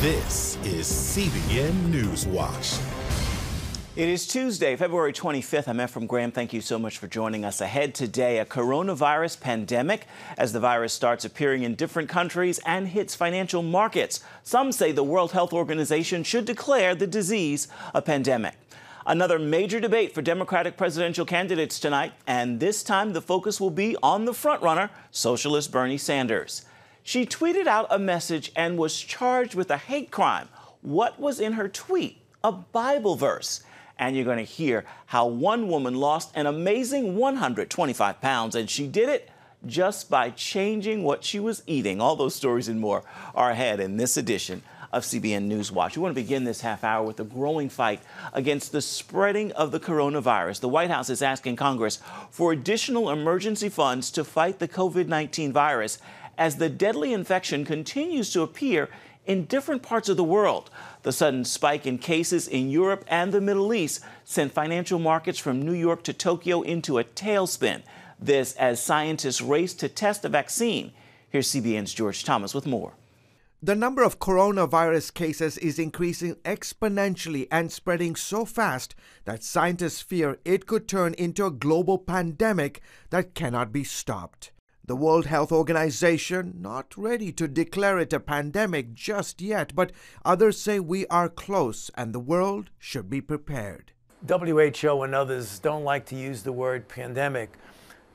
This is CBN News Watch. It is Tuesday, February 25th. I'm Ephraim Graham. Thank you so much for joining us. Ahead today, a coronavirus pandemic as the virus starts appearing in different countries and hits financial markets. Some say the World Health Organization should declare the disease a pandemic. Another major debate for Democratic presidential candidates tonight, and this time the focus will be on the frontrunner, socialist Bernie Sanders. She tweeted out a message and was charged with a hate crime. What was in her tweet? A Bible verse. And you're going to hear how one woman lost an amazing 125 pounds, and she did it just by changing what she was eating. All those stories and more are ahead in this edition of CBN News Watch. We want to begin this half hour with a growing fight against the spreading of the coronavirus. The White House is asking Congress for additional emergency funds to fight the COVID-19 virus as the deadly infection continues to appear in different parts of the world. The sudden spike in cases in Europe and the Middle East sent financial markets from New York to Tokyo into a tailspin. This as scientists race to test a vaccine. Here's CBN's George Thomas with more. The number of coronavirus cases is increasing exponentially and spreading so fast that scientists fear it could turn into a global pandemic that cannot be stopped. The World Health Organization not ready to declare it a pandemic just yet, but others say we are close and the world should be prepared. WHO and others don't like to use the word pandemic,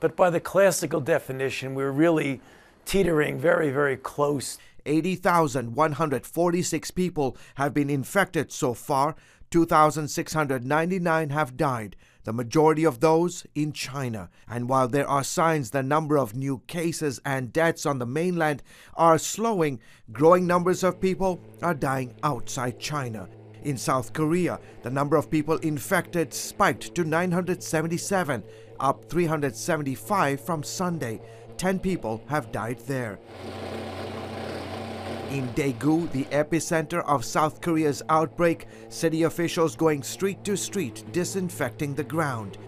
but by the classical definition, we're really teetering very, very close. 80,146 people have been infected so far. 2,699 have died, the majority of those in China. And while there are signs the number of new cases and deaths on the mainland are slowing, growing numbers of people are dying outside China. In South Korea, the number of people infected spiked to 977, up 375 from Sunday. 10 people have died there. In Daegu, the epicenter of South Korea's outbreak, city officials going street to street disinfecting the ground.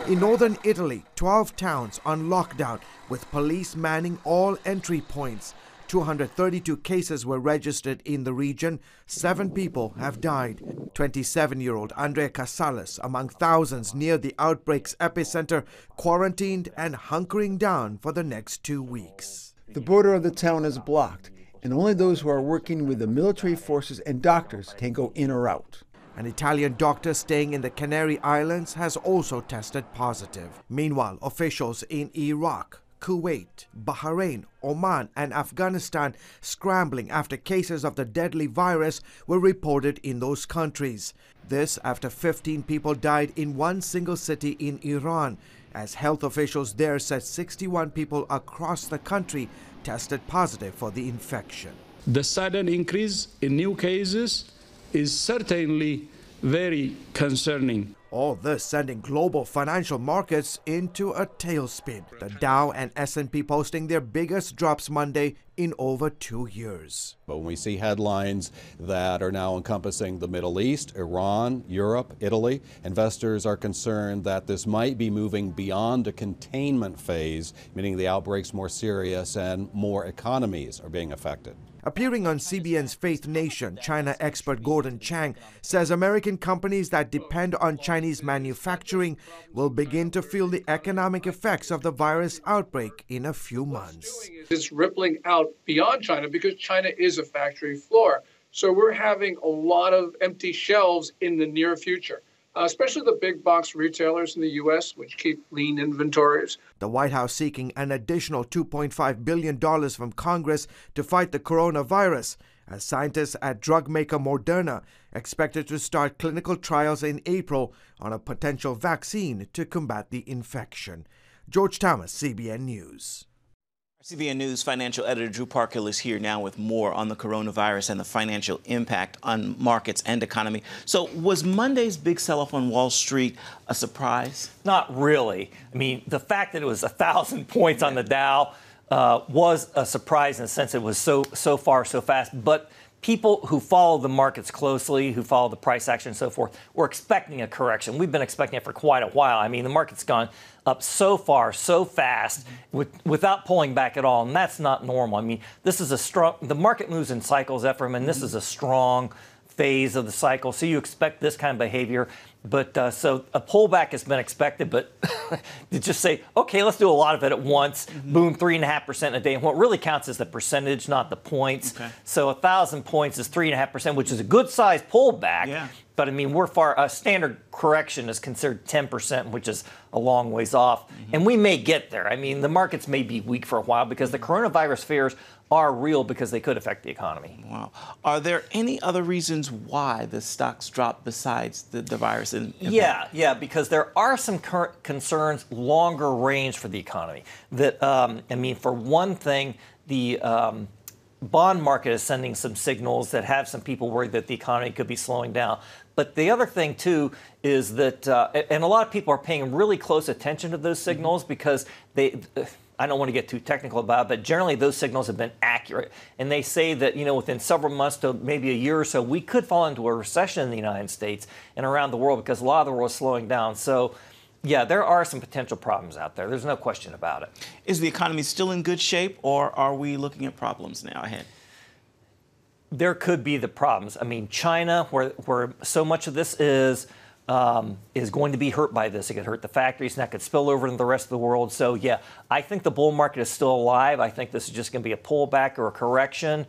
In northern Italy, 12 towns on lockdown with police manning all entry points. 232 cases were registered in the region. 7 people have died. 27-year-old Andrea Casales, among thousands near the outbreak's epicenter, quarantined and hunkering down for the next 2 weeks. The border of the town is blocked, and only those who are working with the military forces and doctors can go in or out. An Italian doctor staying in the Canary Islands has also tested positive. Meanwhile, officials in Iraq, Kuwait, Bahrain, Oman, and Afghanistan scrambling after cases of the deadly virus were reported in those countries. This after 15 people died in one single city in Iran, as health officials there said 61 people across the country tested positive for the infection. The sudden increase in new cases is certainly very concerning. All this sending global financial markets into a tailspin. The Dow and S&P posting their biggest drops Monday in over 2 years. But when we see headlines that are now encompassing the Middle East, Iran, Europe, Italy, investors are concerned that this might be moving beyond a containment phase, meaning the outbreak's more serious and more economies are being affected. Appearing on CBN's Faith Nation, China expert Gordon Chang says American companies that depend on Chinese manufacturing will begin to feel the economic effects of the virus outbreak in a few months. It's rippling out beyond China because China is a factory floor. So we're having a lot of empty shelves in the near future, especially the big box retailers in the U.S., which keep lean inventories. The White House seeking an additional $2.5 billion from Congress to fight the coronavirus, as scientists at drug maker Moderna expected to start clinical trials in April on a potential vaccine to combat the infection. George Thomas, CBN News. CBN News financial editor Drew Parkhill is here now with more on the coronavirus and the financial impact on markets and economy. So was Monday's big sell-off on Wall Street a surprise? Not really. I mean, the fact that it was 1,000 points on the Dow was a surprise in the sense it was so far so fast. But people who follow the markets closely, who follow the price action and so forth, were expecting a correction. We've been expecting it for quite a while. I mean, the market's gone up so far, so fast, without pulling back at all, and that's not normal. I mean, this is the market moves in cycles, Ephraim, and this is a strong phase of the cycle, so you expect this kind of behavior. But so a pullback has been expected, but to just say, okay, let's do a lot of it at once, boom, 3.5% a day. And what really counts is the percentage, not the points. Okay. So 1,000 points is 3.5%, which is a good size pullback. Yeah. But I mean, a standard correction is considered 10%, which is a long ways off. And we may get there. I mean, the markets may be weak for a while because the coronavirus fears are real because they could affect the economy. Wow. Are there any other reasons why the stocks dropped besides the virus? Yeah, because there are some current concerns longer range for the economy. That I mean, for one thing, the bond market is sending some signals that have some people worried that the economy could be slowing down. But the other thing, too, is that, and a lot of people are paying really close attention to those signals because I don't want to get too technical about it, but generally those signals have been accurate. And they say that, within several months to maybe a year or so, we could fall into a recession in the United States and around the world because a lot of the world is slowing down. So, yeah, there are some potential problems out there. There's no question about it. Is the economy still in good shape, or are we looking at problems now ahead? There could be the problems. I mean, China, where so much of this is going to be hurt by this. It could hurt the factories, and that could spill over into the rest of the world. So, yeah, I think the bull market is still alive. I think this is just going to be a pullback or a correction.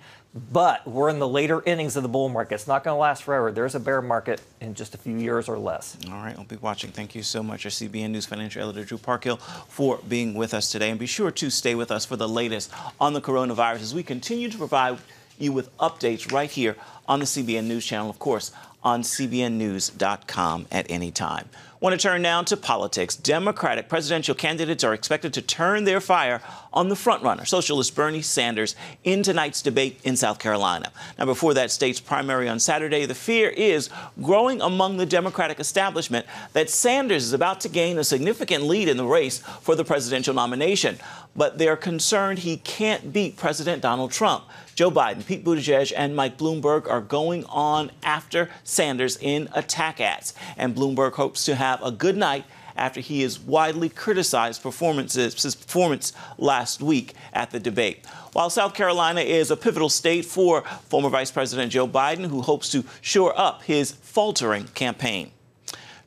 But we're in the later innings of the bull market. It's not going to last forever. There's a bear market in just a few years or less. All right, I'll be watching. Thank you so much, our CBN News financial editor, Drew Parkhill, for being with us today. And be sure to stay with us for the latest on the coronavirus as we continue to provide you with updates right here on the CBN News channel, of course, on cbnnews.com at any time. Want to turn now to politics. Democratic presidential candidates are expected to turn their fire on the frontrunner, socialist Bernie Sanders, in tonight's debate in South Carolina. Now, before that state's primary on Saturday, the fear is growing among the Democratic establishment that Sanders is about to gain a significant lead in the race for the presidential nomination. But they're concerned he can't beat President Donald Trump. Joe Biden, Pete Buttigieg, and Mike Bloomberg are going on after Sanders in attack ads. And Bloomberg hopes to have a good night after he is widely criticized his performance last week at the debate. While South Carolina is a pivotal state for former Vice President Joe Biden, who hopes to shore up his faltering campaign.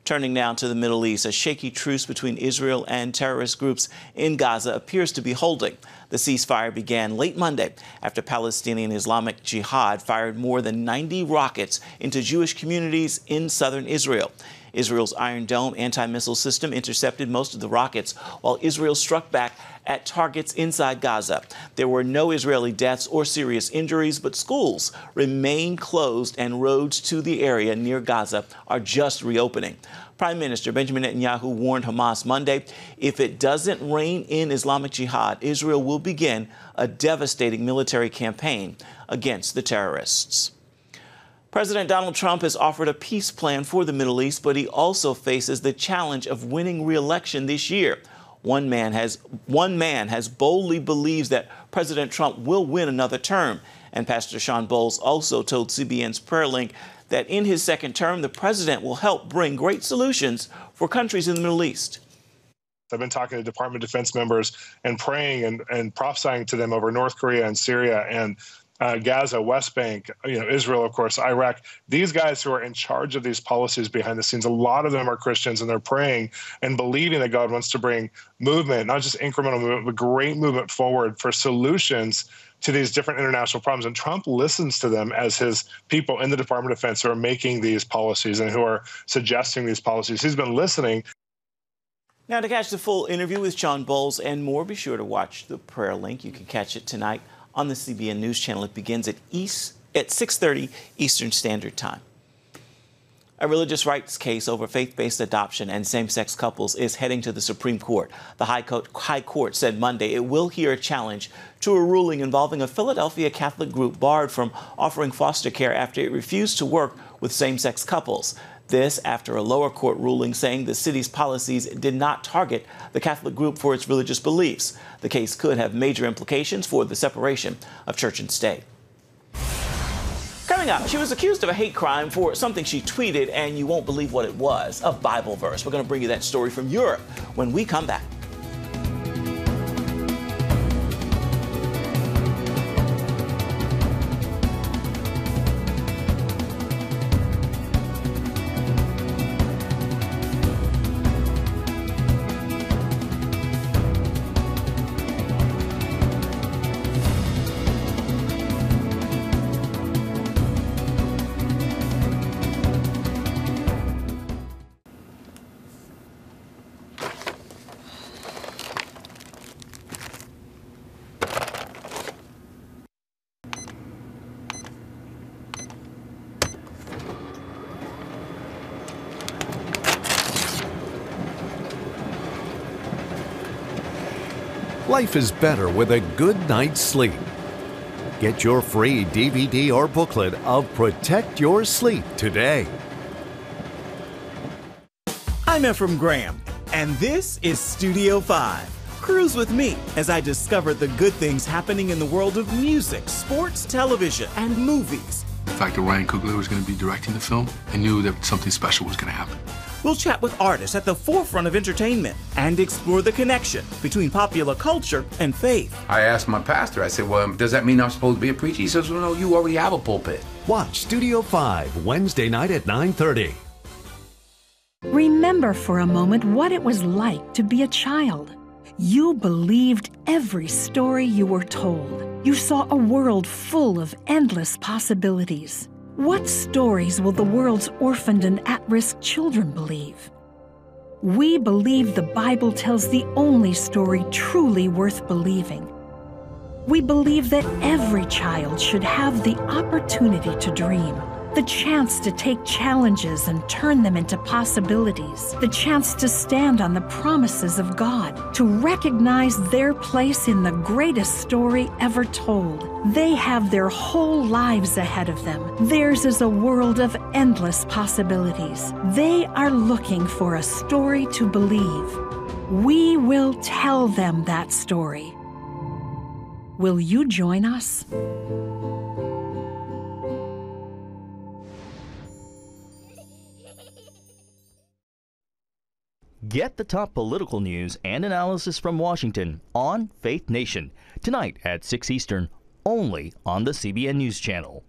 Turning now to the Middle East, a shaky truce between Israel and terrorist groups in Gaza appears to be holding. The ceasefire began late Monday after Palestinian Islamic Jihad fired more than 90 rockets into Jewish communities in southern Israel. Israel's Iron Dome anti-missile system intercepted most of the rockets, while Israel struck back at targets inside Gaza. There were no Israeli deaths or serious injuries, but schools remain closed and roads to the area near Gaza are just reopening. Prime Minister Benjamin Netanyahu warned Hamas Monday, if it doesn't rein in Islamic Jihad, Israel will begin a devastating military campaign against the terrorists. President Donald Trump has offered a peace plan for the Middle East, but he also faces the challenge of winning re-election this year. One man has boldly believes that President Trump will win another term. And Pastor Sean Bowles also told CBN's Prayer Link that in his second term, the president will help bring great solutions for countries in the Middle East. I've been talking to Department of Defense members and praying and prophesying to them over North Korea and Syria and Gaza, West Bank, Israel, of course, Iraq. These guys who are in charge of these policies behind the scenes, a lot of them are Christians, and they're praying and believing that God wants to bring movement, not just incremental movement, but great movement forward for solutions to these different international problems. And Trump listens to them as his people in the Department of Defense who are making these policies and who are suggesting these policies. He's been listening. Now, to catch the full interview with Sean Bowles and more, be sure to watch the Prayer Link. You can catch it tonight on the CBN News channel. It begins at 6:30 Eastern Standard Time. A religious rights case over faith-based adoption and same-sex couples is heading to the Supreme Court. The High Court said Monday it will hear a challenge to a ruling involving a Philadelphia Catholic group barred from offering foster care after it refused to work with same-sex couples. This after a lower court ruling saying the city's policies did not target the Catholic group for its religious beliefs. The case could have major implications for the separation of church and state. Coming up, she was accused of a hate crime for something she tweeted, and you won't believe what it was, a Bible verse. We're going to bring you that story from Europe when we come back. Life is better with a good night's sleep. Get your free DVD or booklet of Protect Your Sleep today. I'm Ephraim Graham, and this is Studio 5. Cruise with me as I discover the good things happening in the world of music, sports, television, and movies. The fact that Ryan Coogler was going to be directing the film, I knew that something special was going to happen. We'll chat with artists at the forefront of entertainment and explore the connection between popular culture and faith. I asked my pastor, I said, well, does that mean I'm supposed to be a preacher? He says, well, no, you already have a pulpit. Watch Studio 5 Wednesday night at 9:30. Remember for a moment what it was like to be a child. You believed every story you were told. You saw a world full of endless possibilities. What stories will the world's orphaned and at-risk children believe? We believe the Bible tells the only story truly worth believing. We believe that every child should have the opportunity to dream, the chance to take challenges and turn them into possibilities, the chance to stand on the promises of God, to recognize their place in the greatest story ever told. They have their whole lives ahead of them. Theirs is a world of endless possibilities. They are looking for a story to believe. We will tell them that story. Will you join us? Get the top political news and analysis from Washington on Faith Nation, tonight at 6 Eastern, only on the CBN News Channel.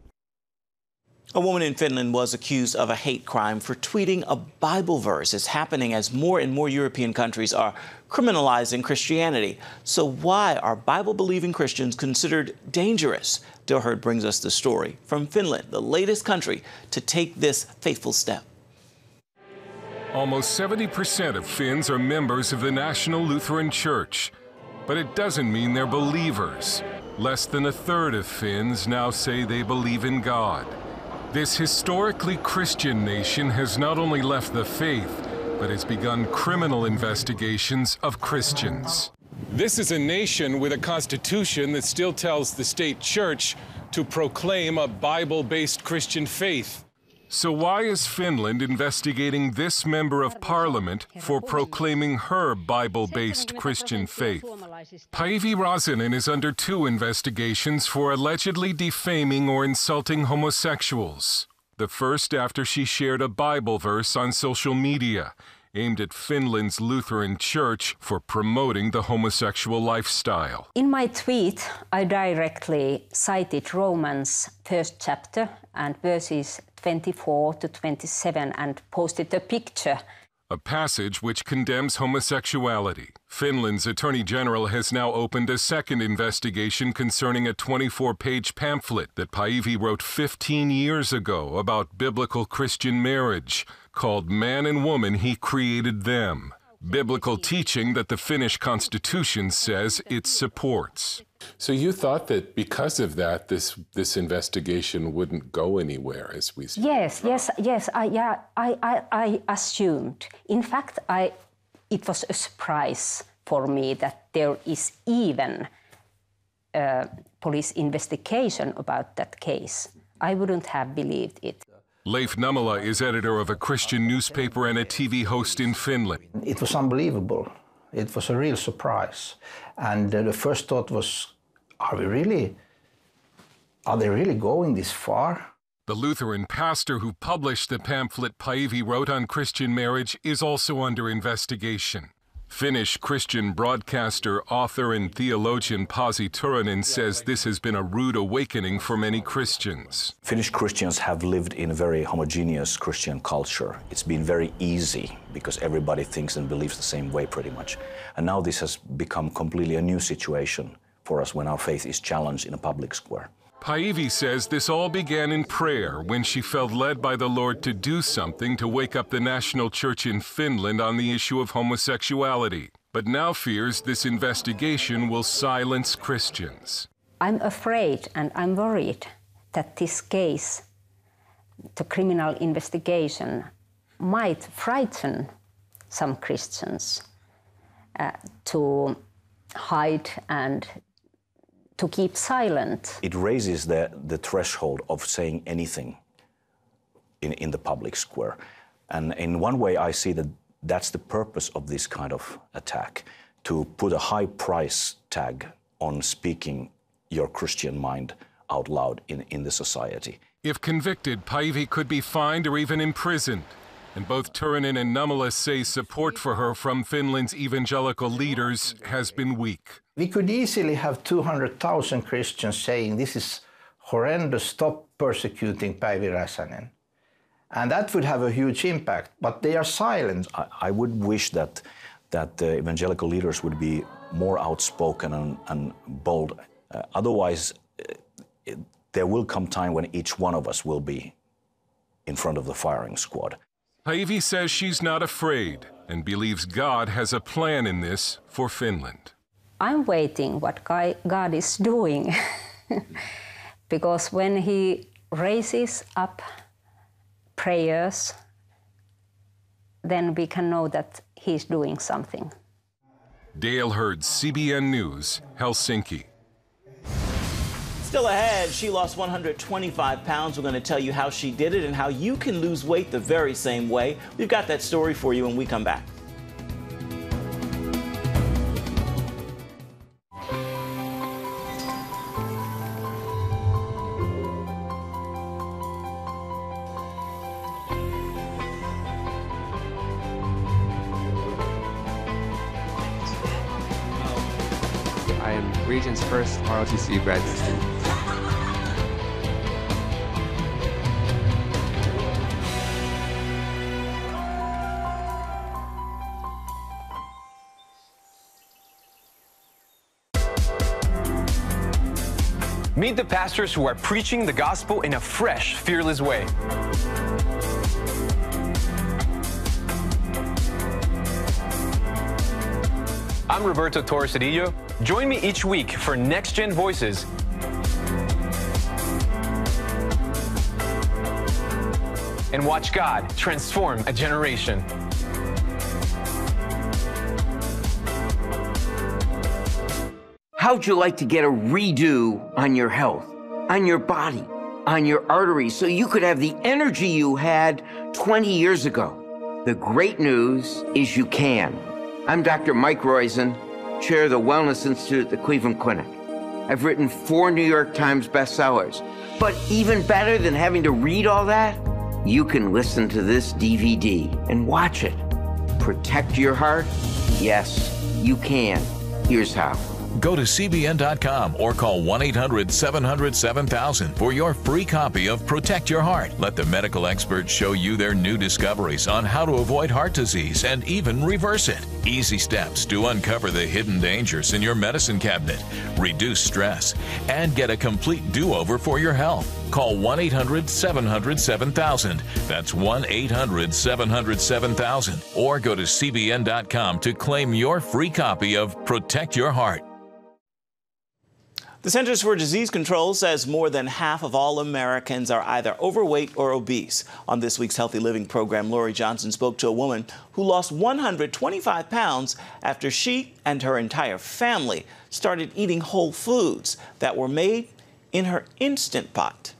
A woman in Finland was accused of a hate crime for tweeting a Bible verse. It's happening as more and more European countries are criminalizing Christianity. So why are Bible-believing Christians considered dangerous? Dale Hurd brings us the story from Finland, the latest country to take this fateful step. Almost 70% of Finns are members of the National Lutheran Church, but it doesn't mean they're believers. Less than a third of Finns now say they believe in God. This historically Christian nation has not only left the faith, but has begun criminal investigations of Christians. This is a nation with a constitution that still tells the state church to proclaim a Bible-based Christian faith. So why is Finland investigating this member of parliament for proclaiming her Bible-based Christian faith? Päivi Räsänen is under 2 investigations for allegedly defaming or insulting homosexuals. The first after she shared a Bible verse on social media aimed at Finland's Lutheran Church for promoting the homosexual lifestyle. In my tweet, I directly cited Romans 1st chapter and verses 24 to 27 and posted a picture. A passage which condemns homosexuality. Finland's Attorney General has now opened a second investigation concerning a 24-page pamphlet that Päivi wrote 15 years ago about biblical Christian marriage, called Man and Woman, He Created Them. Biblical teaching that the Finnish constitution says it supports. So you thought that because of that, this investigation wouldn't go anywhere, as we speak? Yes. I assumed. In fact, it was a surprise for me that there is even a police investigation about that case. I wouldn't have believed it. Leif Namala is editor of a Christian newspaper and a TV host in Finland. It was unbelievable. It was a real surprise. And the first thought was, are they really going this far? The Lutheran pastor who published the pamphlet Päivi wrote on Christian marriage is also under investigation. Finnish Christian broadcaster, author, and theologian Pasi Turunen says this has been a rude awakening for many Christians. Finnish Christians have lived in a very homogeneous Christian culture. It's been very easy because everybody thinks and believes the same way pretty much. And now this has become completely a new situation for us when our faith is challenged in a public square. Päivi says this all began in prayer when she felt led by the Lord to do something to wake up the national church in Finland on the issue of homosexuality, but now fears this investigation will silence Christians. I'm afraid and I'm worried that this case, the criminal investigation, might frighten some Christians to hide and to keep silent. It raises the threshold of saying anything in the public square. And in one way, I see that that's the purpose of this kind of attack, to put a high price tag on speaking your Christian mind out loud in the society. If convicted, Päivi could be fined or even imprisoned. And both Turunen and Nummela say support for her from Finland's evangelical leaders has been weak. We could easily have 200,000 Christians saying this is horrendous, stop persecuting Päivi Räsänen. And that would have a huge impact, but they are silent. I would wish that the evangelical leaders would be more outspoken and bold. Otherwise, there will come time when each one of us will be in front of the firing squad. Päivi says she's not afraid and believes God has a plan in this for Finland. I'm waiting what God is doing because when He raises up prayers, then we can know that He's doing something. Dale Hurd, CBN News, Helsinki. Still ahead, she lost 125 pounds. We're going to tell you how she did it and how you can lose weight the very same way. We've got that story for you when we come back. I am Regent's first ROTC graduate student. Meet the pastors who are preaching the gospel in a fresh, fearless way. I'm Roberto Torresadillo. Join me each week for Next Gen Voices. And watch God transform a generation. How'd you like to get a redo on your health, on your body, on your arteries, so you could have the energy you had 20 years ago? The great news is you can. I'm Dr. Mike Roizen, chair of the Wellness Institute at the Cleveland Clinic. I've written 4 New York Times bestsellers. But even better than having to read all that, you can listen to this DVD and watch it. Protect your heart? Yes, you can. Here's how. Go to CBN.com or call 1-800-700-7000 for your free copy of Protect Your Heart. Let the medical experts show you their new discoveries on how to avoid heart disease and even reverse it. Easy steps to uncover the hidden dangers in your medicine cabinet, reduce stress, and get a complete do-over for your health. Call 1-800-700-7000. That's 1-800-700-7000. Or go to CBN.com to claim your free copy of Protect Your Heart. The Centers for Disease Control says more than half of all Americans are either overweight or obese. On this week's Healthy Living program, Lori Johnson spoke to a woman who lost 125 pounds after she and her entire family started eating whole foods that were made in her Instant Pot.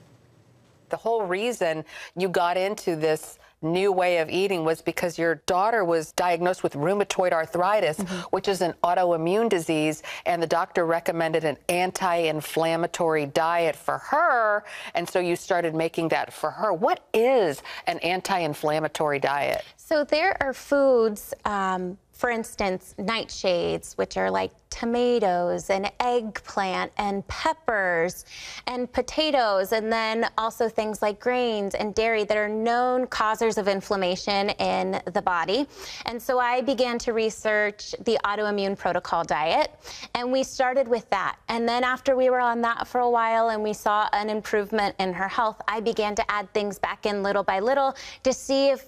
The whole reason you got into this new way of eating was because your daughter was diagnosed with rheumatoid arthritis, which is an autoimmune disease, and the doctor recommended an anti-inflammatory diet for her, and so you started making that for her. What is an anti-inflammatory diet? So there are foods, for instance, nightshades, which are like tomatoes and eggplant and peppers and potatoes, and then also things like grains and dairy that are known causers of inflammation in the body. And so I began to research the autoimmune protocol diet, and we started with that. And then after we were on that for a while and we saw an improvement in her health, I began to add things back in little by little to see if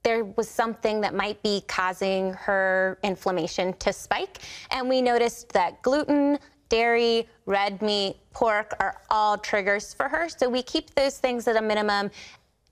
there was something that might be causing her inflammation to spike. And we noticed that gluten, dairy, red meat, pork are all triggers for her. So we keep those things at a minimum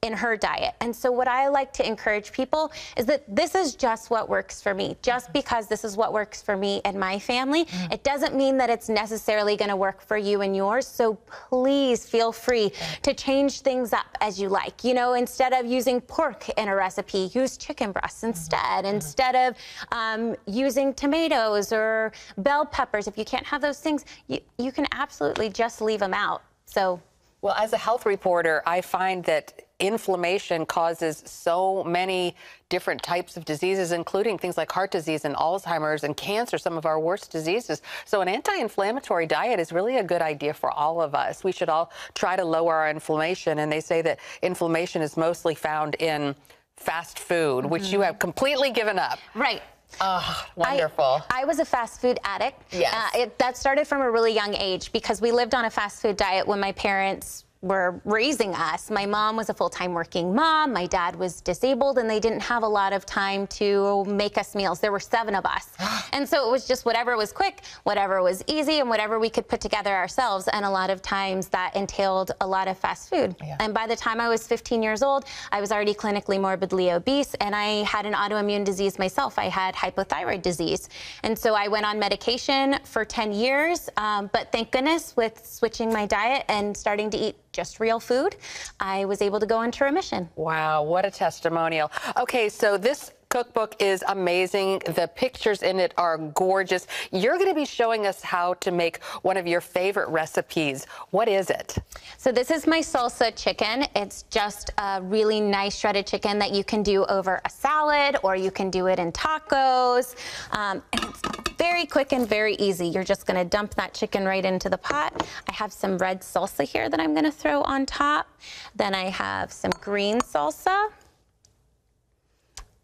in her diet. And so what I like to encourage people is that this is just what works for me. Just because this is what works for me and my family, it doesn't mean that it's necessarily going to work for you and yours. So please feel free to change things up as you like. You know, instead of using pork in a recipe, use chicken breasts instead. Instead of using tomatoes or bell peppers, if you can't have those things, you can absolutely just leave them out. So, well, as a health reporter, I find that inflammation causes so many different types of diseases, including things like heart disease and Alzheimer's and cancer, some of our worst diseases. So an anti-inflammatory diet is really a good idea for all of us. We should all try to lower our inflammation. And they say that inflammation is mostly found in fast food, which you have completely given up. Right. Oh, wonderful. I was a fast food addict. Yes. That started from a really young age because we lived on a fast food diet when my parents were raising us. My mom was a full-time working mom. My dad was disabled, and they didn't have a lot of time to make us meals. There were 7 of us. And so it was just whatever was quick, whatever was easy, and whatever we could put together ourselves. And a lot of times that entailed a lot of fast food. And by the time I was 15 years old, I was already clinically morbidly obese, and I had an autoimmune disease myself. I had hypothyroid disease. And so I went on medication for 10 years, but thank goodness with switching my diet and starting to eat just real food, I was able to go into remission. Wow, what a testimonial. Okay, so this cookbook is amazing. The pictures in it are gorgeous. You're going to be showing us how to make one of your favorite recipes. What is it? So this is my salsa chicken. It's just a really nice shredded chicken that you can do over a salad, or you can do it in tacos. And it's very quick and very easy. You're just going to dump that chicken right into the pot. I have some red salsa here that I'm going to throw on top. Then I have some green salsa.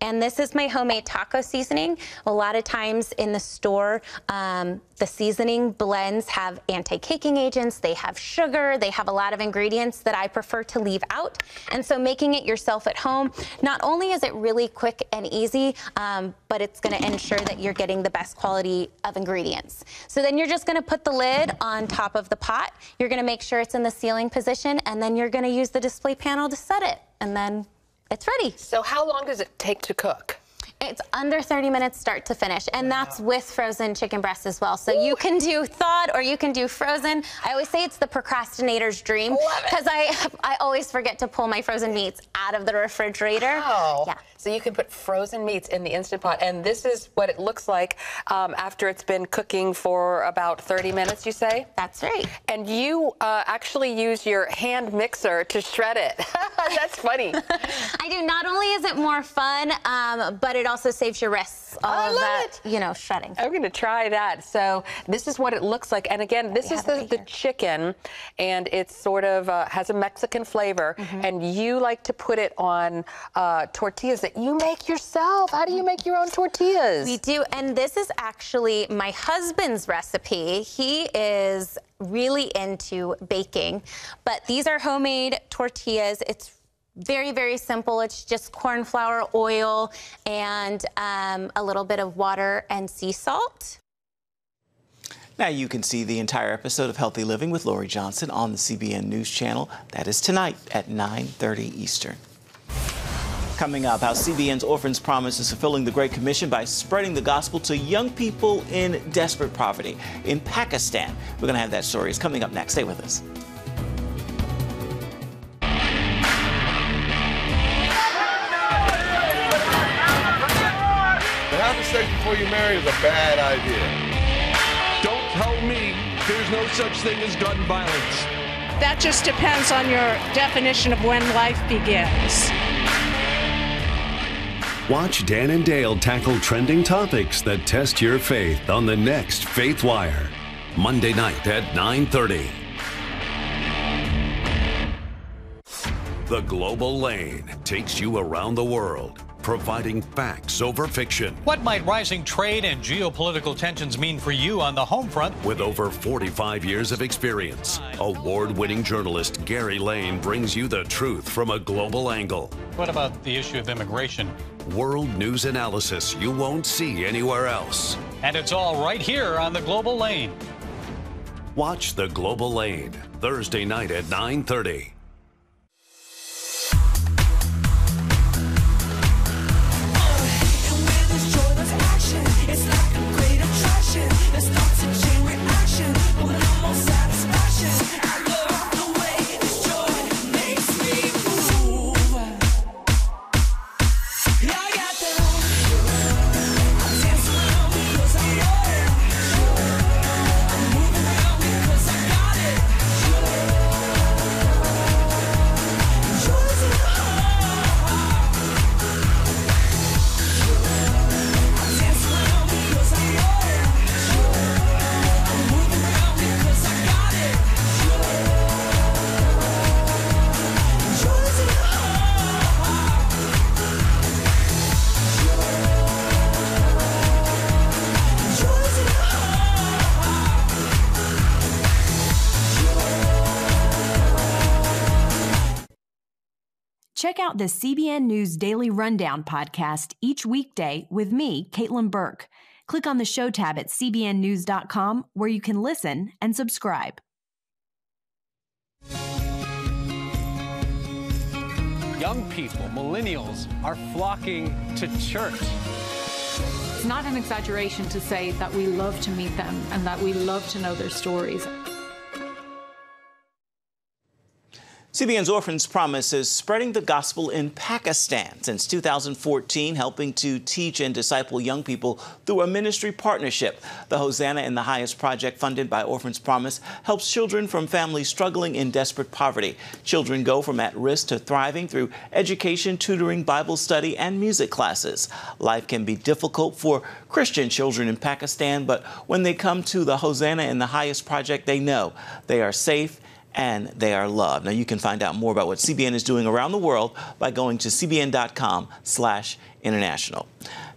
And this is my homemade taco seasoning. A lot of times in the store, the seasoning blends have anti-caking agents, they have sugar, they have a lot of ingredients that I prefer to leave out. And so making it yourself at home, not only is it really quick and easy, but it's gonna ensure that you're getting the best quality of ingredients. So then you're just gonna put the lid on top of the pot, you're gonna make sure it's in the sealing position, and then you're gonna use the display panel to set it, and then it's ready. So how long does it take to cook? It's under 30 minutes start to finish, and that's with frozen chicken breasts as well. So you can do thawed or you can do frozen. I always say it's the procrastinator's dream because I always forget to pull my frozen meats out of the refrigerator. Wow. Yeah. So you can put frozen meats in the Instant Pot, and this is what it looks like after it's been cooking for about 30 minutes, you say? That's right. And you actually use your hand mixer to shred it. That's funny. I do. Not only is it more fun, but it also saves your wrists. All of that, you know, shredding. I'm going to try that. So this is what it looks like. And again, this is the chicken, and it sort of has a Mexican flavor. And you like to put it on tortillas that you make yourself. How do you make your own tortillas? We do. And this is actually my husband's recipe. He is really into baking, but these are homemade tortillas. It's very, very simple. It's just corn flour, oil, and a little bit of water and sea salt. Now you can see the entire episode of Healthy Living with Lori Johnson on the CBN News Channel. That is tonight at 9:30 Eastern. Coming up, how CBN's Orphans Promise is fulfilling the Great Commission by spreading the gospel to young people in desperate poverty in Pakistan. We're going to have that story. It's coming up next. Stay with us. sex before you marry is a bad idea. Don't tell me there's no such thing as gun violence. That just depends on your definition of when life begins. Watch Dan and Dale tackle trending topics that test your faith on the next Faith Wire, Monday night at 9:30. The Global Lane takes you around the world, providing facts over fiction. What might rising trade and geopolitical tensions mean for you on the home front? With over 45 years of experience, award-winning journalist Gary Lane brings you the truth from a global angle. What about the issue of immigration? World news analysis you won't see anywhere else. And it's all right here on the Global Lane. Watch The Global Lane, Thursday night at 9:30. Check out the CBN News Daily Rundown podcast each weekday with me, Caitlin Burke. Click on the show tab at cbnnews.com where you can listen and subscribe. Young people, millennials, are flocking to church. It's not an exaggeration to say that we love to meet them and that we love to know their stories. CBN's Orphans Promise is spreading the gospel in Pakistan since 2014, helping to teach and disciple young people through a ministry partnership. The Hosanna in the Highest project, funded by Orphans Promise, helps children from families struggling in desperate poverty. Children go from at-risk to thriving through education, tutoring, Bible study, and music classes. Life can be difficult for Christian children in Pakistan, but when they come to the Hosanna in the Highest project, they know they are safe and they are loved. Now, you can find out more about what CBN is doing around the world by going to cbn.com/international.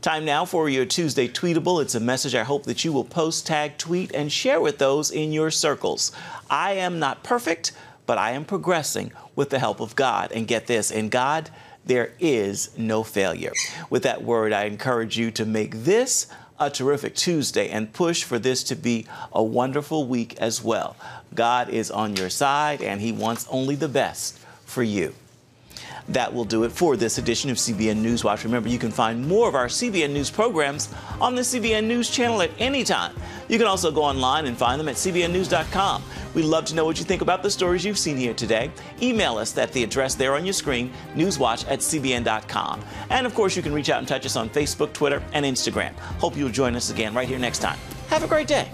Time now for your Tuesday Tweetable. It's a message I hope that you will post, tag, tweet, and share with those in your circles. I am not perfect, but I am progressing with the help of God. And get this, in God, there is no failure. With that word, I encourage you to make this a terrific Tuesday and push for this to be a wonderful week as well. God is on your side and He wants only the best for you. That will do it for this edition of CBN News Watch. Remember, you can find more of our CBN News programs on the CBN News channel at any time. You can also go online and find them at cbnnews.com. We'd love to know what you think about the stories you've seen here today. Email us at the address there on your screen, newswatch@cbn.com. And of course, you can reach out and touch us on Facebook, Twitter, and Instagram. Hope you'll join us again right here next time. Have a great day.